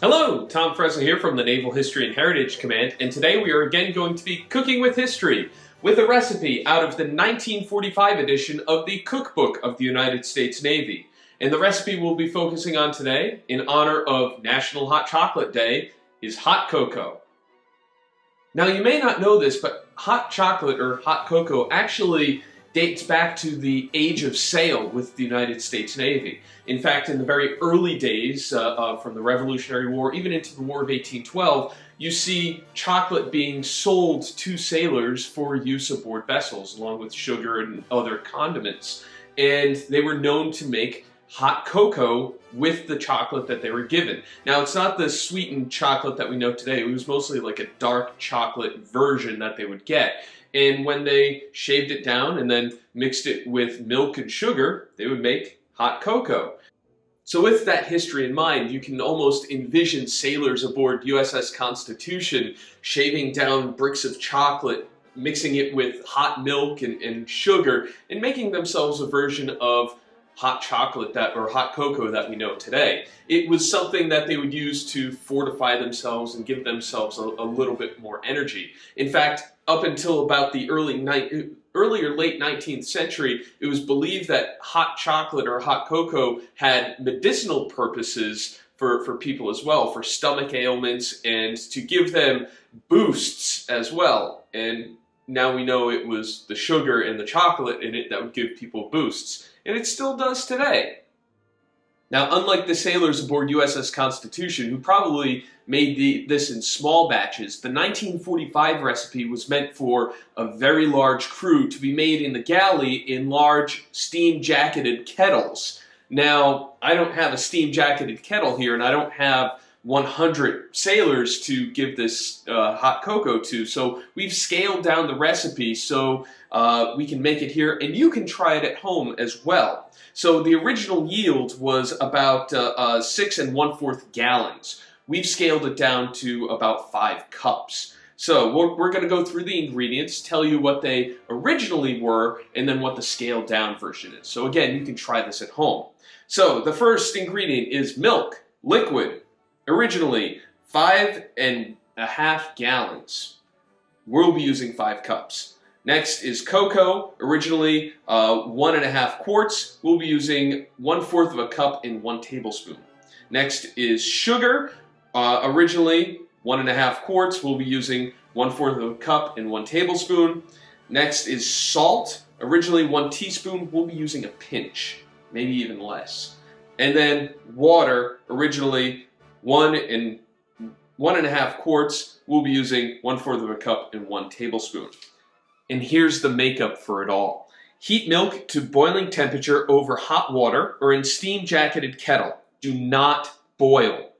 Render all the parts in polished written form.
Hello, Tom Fresno here from the Naval History and Heritage Command, and today we are again going to be cooking with history with a recipe out of the 1945 edition of the Cookbook of the United States Navy. And the recipe we'll be focusing on today, in honor of National Hot Chocolate Day, is hot cocoa. Now you may not know this, but hot chocolate or hot cocoa actually dates back to the age of sail with the United States Navy. In fact, in the very early days from the Revolutionary War, even into the War of 1812, you see chocolate being sold to sailors for use aboard vessels, along with sugar and other condiments. And they were known to make hot cocoa with the chocolate that they were given. Now, it's not the sweetened chocolate that we know today. It was mostly like a dark chocolate version that they would get. And when they shaved it down and then mixed it with milk and sugar, they would make hot cocoa. So with that history in mind, you can almost envision sailors aboard USS Constitution shaving down bricks of chocolate, mixing it with hot milk and sugar, and making themselves a version of hot chocolate or hot cocoa that we know today. It was something that they would use to fortify themselves and give themselves a little bit more energy. In fact, up until about the earlier late 19th century, it was believed that hot chocolate or hot cocoa had medicinal purposes for people as well, for stomach ailments and to give them boosts as well. And now we know it was the sugar and the chocolate in it that would give people boosts. And it still does today. Now, unlike the sailors aboard USS Constitution, who probably made this in small batches, the 1945 recipe was meant for a very large crew to be made in the galley in large steam-jacketed kettles. Now, I don't have a steam-jacketed kettle here, and I don't have 100 sailors to give this hot cocoa to, so we've scaled down the recipe so we can make it here, and you can try it at home as well. So the original yield was about 6 1/4 gallons. We've scaled it down to about 5 cups. So we're going to go through the ingredients, tell you what they originally were, and then what the scaled down version is. So again, you can try this at home. So the first ingredient is milk, liquid. Originally 5 1/2 gallons. We'll be using 5 cups. Next is cocoa, originally 1 1/2 quarts. We'll be using 1/4 of a cup and 1 tablespoon. Next is sugar, originally 1 1/2 quarts. We'll be using 1/4 of a cup and 1 tablespoon. Next is salt, originally 1 teaspoon. We'll be using a pinch, maybe even less. And then water, originally 1 1/2 quarts. We'll be using 1/4 of a cup and 1 tablespoon. And here's the makeup for it all. Heat milk to boiling temperature over hot water or in steam-jacketed kettle. Do not boil.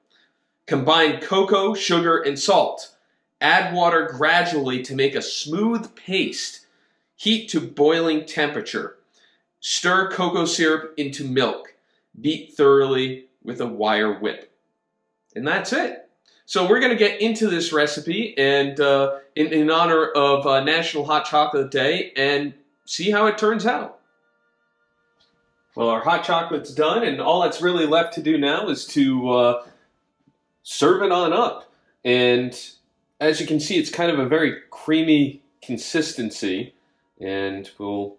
Combine cocoa, sugar, and salt. Add water gradually to make a smooth paste. Heat to boiling temperature. Stir cocoa syrup into milk. Beat thoroughly with a wire whip. And that's it. So we're going to get into this recipe and in honor of National Hot Chocolate Day and see how it turns out. Well, our hot chocolate's done, and all that's really left to do now is to serve it on up. And as you can see, it's kind of a very creamy consistency. And we'll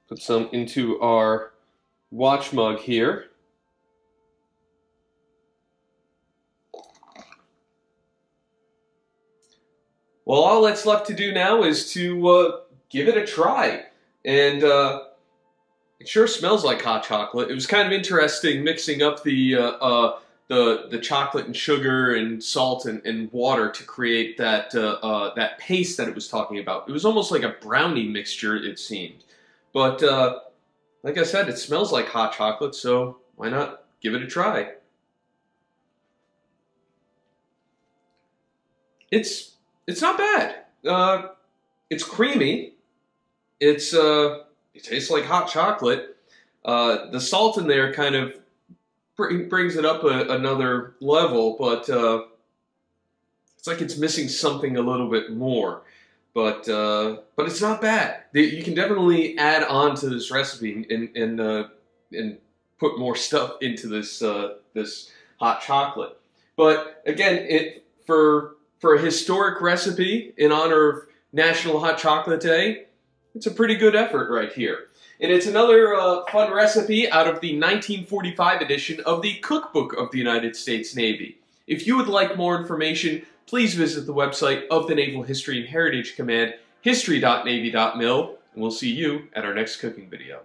put some into our watch mug here. Well, all that's left to do now is to give it a try. And it sure smells like hot chocolate. It was kind of interesting mixing up the chocolate and sugar and salt and water to create that that paste that it was talking about. It was almost like a brownie mixture, it seemed. But like I said, it smells like hot chocolate, so why not give it a try? It's not bad. It's creamy. It tastes like hot chocolate. The salt in there kind of brings it up another level, but it's like it's missing something a little bit more. But it's not bad. You can definitely add on to this recipe and put more stuff into this hot chocolate. But again, for a historic recipe in honor of National Hot Chocolate Day, it's a pretty good effort right here. And it's another fun recipe out of the 1945 edition of the Cookbook of the United States Navy. If you would like more information, please visit the website of the Naval History and Heritage Command, history.navy.mil, and we'll see you at our next cooking video.